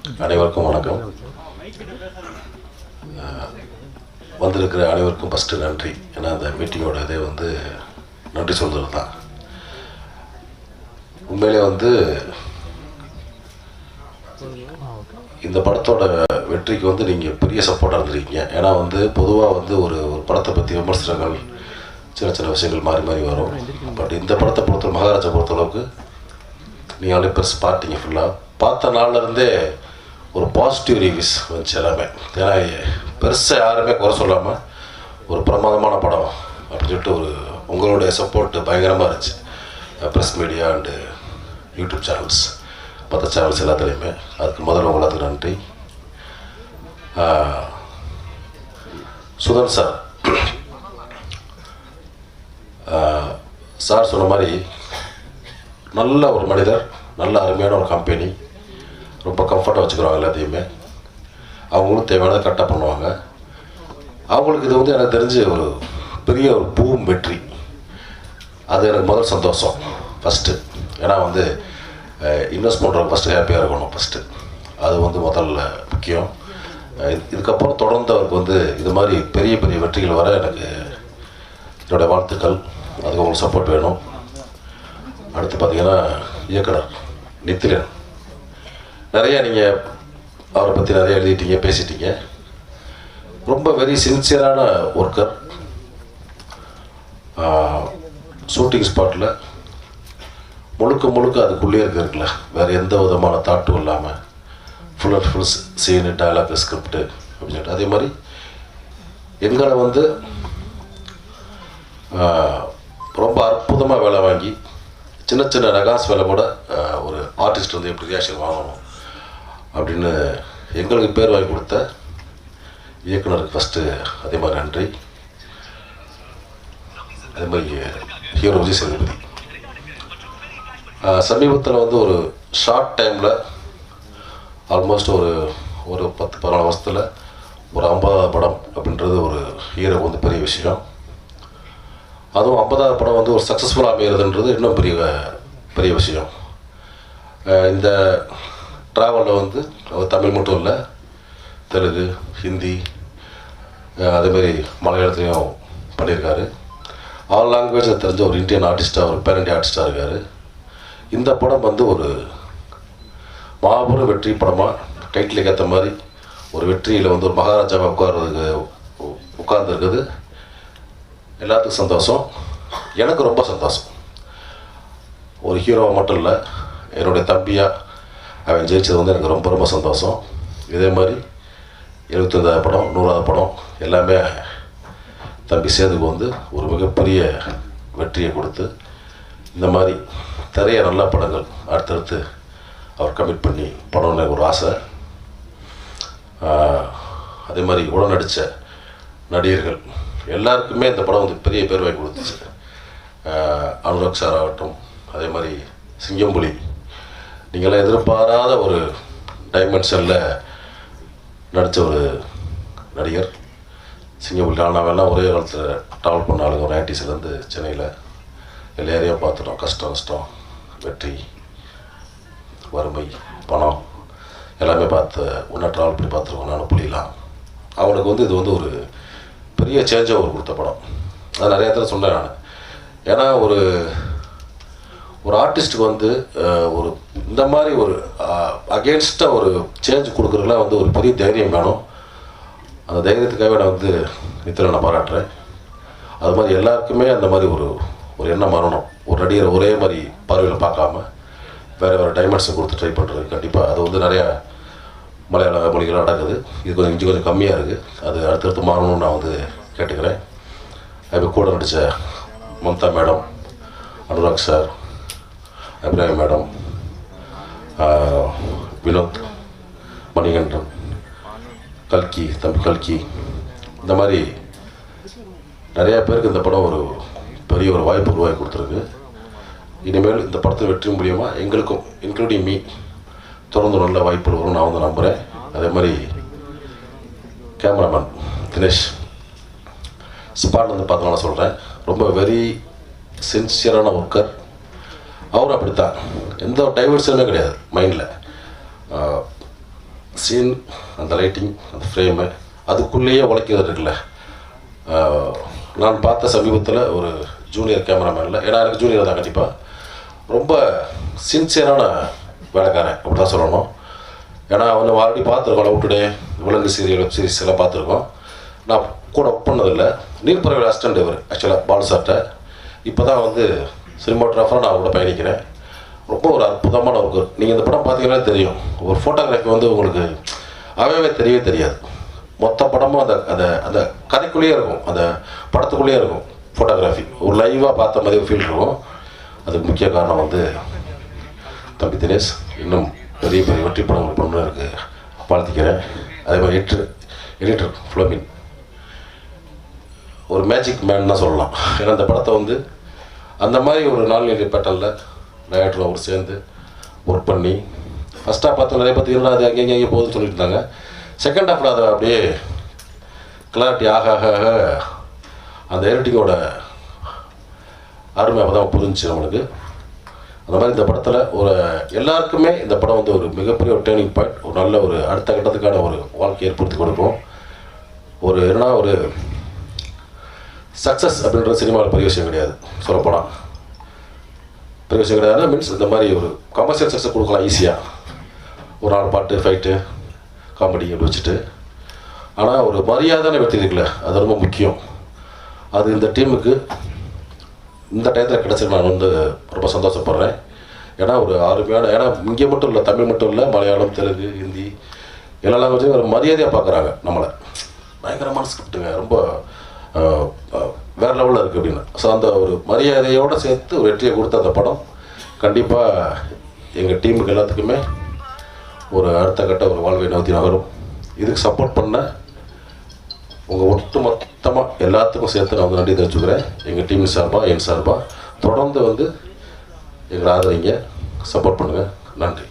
அனைவருக்கும் வணக்கம். வந்திருக்கிற அனைவருக்கும் ஃபஸ்ட்டு நன்றி. ஏன்னா அந்த மீட்டிங்கோட இதே நன்றி சொல்கிறது தான். உண்மையிலே இந்த படத்தோட வெற்றிக்கு நீங்கள் பெரிய சப்போர்ட்டாக இருந்திருக்கீங்க. ஏன்னா பொதுவாக ஒரு படத்தை பற்றி விமர்சனங்கள் சின்ன சின்ன விஷயங்கள் மாறி மாறி வரும். பட் இந்த படத்தை பொறுத்த மகாராஜா பொறுத்தளவுக்கு நீங்களே பெருசு பார்த்தீங்க. ஃபுல்லாக பார்த்த நாள்லேருந்தே ஒரு பாசிட்டிவ் ரிவ்யூஸ் வந்துச்சு எல்லாமே. ஏன்னா பெருசாக யாருமே குறை சொல்லாமல் ஒரு பிரமாதமான படம் அப்படின்னு சொல்லிட்டு உங்களுடைய சப்போர்ட் பயங்கரமாக இருந்துச்சு. Press media and YouTube channels, மற்ற சேனல்ஸ் எல்லாத்துலேயுமே. அதுக்கு முதல்ல எல்லாத்துக்கும் நன்றி. சுதன் சார் சார் சொன்ன மாதிரி நல்ல ஒரு மனிதர், நல்ல அருமையான ஒரு கம்பெனி, ரொம்ப கம்ஃபர்ட்டாக வச்சுக்கிறாங்க எல்லாத்தையுமே. அவங்களும் தேவையானதை கரெக்டாக பண்ணுவாங்க. அவங்களுக்கு இது எனக்கு தெரிஞ்சு ஒரு பெரிய ஒரு பூம் வெற்றி. அது எனக்கு முதல் சந்தோஷம் ஃபஸ்ட்டு. ஏன்னா இன்வெஸ்ட் பண்ணுறவங்க ஃபஸ்ட்டு ஹாப்பியாக இருக்கணும் ஃபஸ்ட்டு. அது முதல்ல முக்கியம். இதுக்கப்புறம் தொடர்ந்து அவருக்கு இது மாதிரி பெரிய பெரிய வெற்றிகள் வர எனக்கு என்னுடைய வாழ்த்துக்கள். அதுக்கு உங்களுக்கு சப்போர்ட் வேணும். அடுத்து பார்த்தீங்கன்னா இயக்குனர் நித்திலன், நிறைய நீங்கள் அவரை பற்றி நிறைய எழுதிட்டீங்க, பேசிட்டீங்க. ரொம்ப வெரி சின்சியரான ஒர்க்கர். ஷூட்டிங் ஸ்பாட்டில் முழுக்க முழுக்க அதுக்குள்ளே இருக்குல்ல, வேறு எந்த விதமான தாட்டும் இல்லாமல் full and full scene, dialogue, script அப்படின்னு சொல்லிட்டு அதே மாதிரி எங்களை ரொம்ப அற்புதமாக வேலை வாங்கி சின்ன சின்ன நகாஸ் வேலை கூட ஒரு ஆர்டிஸ்ட் எப்படி ரியாக்ஷன் வாங்கணும் அப்படின்னு எங்களுக்கு பேர் வாங்கி கொடுத்த இயக்குனருக்கு ஃபஸ்ட்டு அதே மாதிரி நன்றி. அதே மாதிரி ஹீரோ விஜய் சேதுபதி சமீபத்தில் ஒரு ஷார்ட் டைமில் ஆல்மோஸ்ட் ஒரு 10-14 வருஷத்தில் ஒரு 50வது படம் அப்படின்றது ஒரு ஹீரோ பெரிய விஷயம். அதுவும் 50வது படம் ஒரு சக்ஸஸ்ஃபுல்லாக அமைகிறதுன்றது இன்னும் பெரிய விஷயம். இந்த ட்ராவலில் தமிழ் மட்டும் இல்லை, தெலுங்கு, ஹிந்தி, அதேமாரி மலையாளத்துலேயும் பண்ணியிருக்காரு. ஆல் லாங்குவேஜில் தெரிஞ்ச ஒரு இந்தியன் ஆர்டிஸ்ட்டாக, ஒரு பேரண்டி ஆர்டிஸ்ட்டாக இருக்கார். இந்த படம் ஒரு மாபெரும் வெற்றி படமாக டைட்டிலுக்கு ஏற்ற மாதிரி ஒரு வெற்றியில் ஒரு மகாராஜாவை உட்கார்ந்துருக்குது. எல்லாத்துக்கும் சந்தோஷம், எனக்கு ரொம்ப சந்தோஷம். ஒரு ஹீரோவை மட்டும் இல்லை, என்னுடைய தம்பியாக அவன் ஜெயிச்சது எனக்கு ரொம்ப ரொம்ப சந்தோஷம். இதே மாதிரி 75வது படம், 100வது படம் எல்லாமே தம்பி சேதுக்கு ஒரு மிகப்பெரிய வெற்றியை கொடுத்து இந்த மாதிரி நிறைய நல்ல படங்கள் அடுத்தடுத்து அவர் கமிட் பண்ணி படம்னு ஒரு ஆசை. அதே மாதிரி உடன் நடித்த நடிகர்கள் எல்லாருக்குமே இந்த படம் பெரிய பேர் வாங்கி கொடுத்துச்சு. அனுராக் சார் ஆகட்டும், அதே மாதிரி சிங்கம்புலி, நீங்களாம் எதிர்பாராத ஒரு டைமென்ஷனில் நடித்த ஒரு நடிகர் சிங்கம்புலி. நாங்கள்லாம் ஒரே காலத்தில் ட்ராவல் பண்ண ஆளுங்க, ஒரு 90ஸ்லேருந்து சென்னையில் எல்லா ஏரியாவும் பார்த்துட்டோம். கஷ்டம், வெற்றி, வறுமை, பணம் எல்லாமே பார்த்து ஒன்றா ட்ராவல் பண்ணி பார்த்துருக்கோம். நானும் புலியெலாம் அவனுக்கு இது ஒரு பெரிய சேஞ்ச் ஓவர் கொடுத்த படம். அது நிறைய இடத்துல சொன்னேன் நான். ஏன்னா ஒரு ஆர்டிஸ்ட்டுக்கு ஒரு இந்த மாதிரி ஒரு அகேன்ஸ்டாக ஒரு சேஞ்ச் கொடுக்குறதுலாம் ஒரு பெரிய தைரியம் வேணும். அந்த தைரியத்துக்காகவே நான் நித்தில நான் பாராட்டுறேன். அது மாதிரி எல்லாருக்குமே அந்த மாதிரி ஒரு எண்ணம் வரணும். ஒரு நடிகரை ஒரே மாதிரி பார்வையில் பார்க்காம வேறு டைமென்ஷன் கொடுத்து ட்ரை பண்ணுறது கண்டிப்பாக. அது நிறையா மலையாள மொழிகளாக நடக்குது. இது கொஞ்சம் கம்மியாக இருக்குது. அது அடுத்தடுத்து மாறணும்னு நான் கேட்டுக்கிறேன். இப்போ கூட நடித்த Mamta madam, Anurag sir, Abirami madam, Vinod, Manikandan, கல்கி, தம்பி கல்கி, இந்த மாதிரி நிறையா பேருக்கு இந்த படம் பெரிய ஒரு வாய்ப்பு உருவாக்கி கொடுத்துருக்கு. இனிமேல் இந்த படத்தை வெற்றி மூலியமாக எங்களுக்கும் இன்க்ளூடிங் மீ தொடர்ந்து நல்ல வாய்ப்புகள் வரும் நான் நம்புகிறேன். அதே மாதிரி கேமராமேன் தினேஷ் ஸ்பாட் பார்த்தோம்னா சொல்கிறேன், ரொம்ப வெரி சின்சியரான ஒர்க்கர். அவரும் அப்படித்தான், எந்த டைவர்ஷனுமே கிடையாது மைண்டில். சீன், அந்த லைட்டிங், அந்த ஃப்ரேமு, அதுக்குள்ளேயே உழைக்கிறது இருக்குல்ல. நான் பார்த்த சமீபத்தில் ஒரு ஜூனியர் கேமராமேனில், ஏன்னா எனக்கு ஜூனியர் தான் கண்டிப்பாக, ரொம்ப சின்சியரான வேலைக்காரன் அப்படி தான் சொல்லணும். ஏன்னா அவனை ஆல்ரெடி பார்த்துருக்கோம், லவ் டுடே, விலங்கு சீரியல், வெப் சீரிஸ் எல்லாம் பார்த்துருக்கோம். நான் கூட ஒர்க் பண்ணதில்லை. நீர்ப்பறவை அசிஸ்டண்ட் இவர் ஆக்சுவலாக பால் சார்ட்ட. இப்போ தான் வந்து சினிமாட்டோகிராஃபராக நான் கூட பயணிக்கிறேன். ரொம்ப ஒரு அற்புதமான ஒர்க்கு. நீங்கள் இந்த படம் பார்த்தீங்கன்னா தெரியும், ஒரு ஃபோட்டோகிராஃபி வந்து உங்களுக்கு அவையவே தெரியவே தெரியாது. மொத்த படமும் அந்த அந்த அந்த கதைக்குள்ளேயே இருக்கும், அந்த படத்துக்குள்ளேயே இருக்கும் ஃபோட்டோகிராஃபி. ஒரு லைவாக பார்த்த மாதிரி ஒரு ஃபீல் இருக்கும். அதுக்கு முக்கிய காரணம் வந்து தம்பி தினேஷ். இன்னும் பெரிய பெரிய வெற்றி படங்கள் பண்ணுறதுக்கு வாழ்த்திக்கிறேன். அதே மாதிரி எடிட்டர் ஃப்ளோமின் ஒரு மேஜிக் மேன் தான் சொல்லலாம். ஏன்னா அந்த படத்தை வந்து அந்த மாதிரி ஒரு நாள்நிலை பேட்டலில் டைரக்டர் அவர் சேர்ந்து ஒர்க் பண்ணி ஃபஸ்ட் ஹாஃப் பார்த்து நிறைய பார்த்தீங்கன்னா அது அங்கேயும் போகுதுன்னு சொல்லிட்டு இருந்தாங்க. செகண்ட் ஹாஃபில் அதை அப்படியே கிளாரிட்டி ஆக ஆக அந்த எடிட்டிங்கோட அருமை அப்போ தான் புரிஞ்சிச்சு நம்மளுக்கு. அந்த மாதிரி இந்த படத்தில் ஒரு எல்லாருக்குமே இந்த படம் வந்து ஒரு மிகப்பெரிய ஒரு டேர்னிங் பாயிண்ட், ஒரு நல்ல ஒரு அடுத்த கட்டத்துக்கான ஒரு வாழ்க்கையை ஏற்படுத்தி கொடுக்கும். ஒரு என்னன்னா ஒரு சக்ஸஸ் அப்படின்ற சினிமாவில் பெரிய விஷயம் கிடையாது, சொல்லப்போனால் பெரிய விஷயம் கிடையாது. மீன்ஸ் இந்த மாதிரி ஒரு கமர்ஷியல் சக்ஸஸ் கொடுக்கலாம் ஈஸியாக, ஒரு 4 பாட்டு, ஃபைட்டு, காமெடி அப்படி வச்சுட்டு. ஆனால் ஒரு மரியாதையான வெற்றி இருக்குல்ல, அது ரொம்ப முக்கியம். அது இந்த டீமுக்கு இந்த டயத்தில் கிடச்சி நான் வந்து ரொம்ப சந்தோஷப்படுறேன். ஏன்னா ஒரு அருமையான, ஏன்னா இங்கே மட்டும் இல்லை, தமிழ் மட்டும் இல்லை, மலையாளம், தெலுங்கு, ஹிந்தி எல்லா லாங்குவேஜும் ஒரு மரியாதையாக பார்க்குறாங்க நம்மளை. பயங்கரமான ஸ்கிரிப்டுங்க, ரொம்ப வேறு லெவலில் இருக்குது அப்படின்னு. ஸோ அந்த ஒரு மரியாதையோடு சேர்த்து ஒரு வெற்றியை கொடுத்த அந்த படம் கண்டிப்பாக எங்கள் டீமுக்கு எல்லாத்துக்குமே ஒரு அடுத்த கட்ட ஒரு வாழ்வை நோக்கி நகரும். இதுக்கு சப்போர்ட் பண்ண உங்கள் ஒட்டு மொத்தமாக எல்லாத்துக்கும் சேர்த்து நான் வந்து நன்றி தெரிவிச்சுக்கிறேன். எங்கள் டீம் சார்பாக, என் சார்பாக தொடர்ந்து வந்து எங்களை ஆதரிங்க, சப்போர்ட் பண்ணுங்கள். நன்றி.